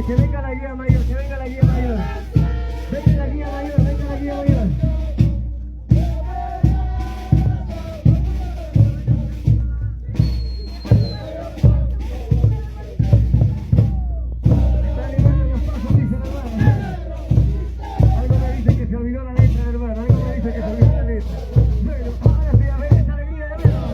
Que venga la guía mayor, que venga la guía mayor. Venga la guía mayor, venga la guía mayor. Está animando los pasos, dice el hermano. Algo me dice que se olvidó la letra, hermano. Algo me dice que se olvidó la letra. Bueno, ahora sí, a ver esa alegría de verlo.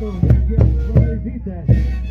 Gracias por la visita.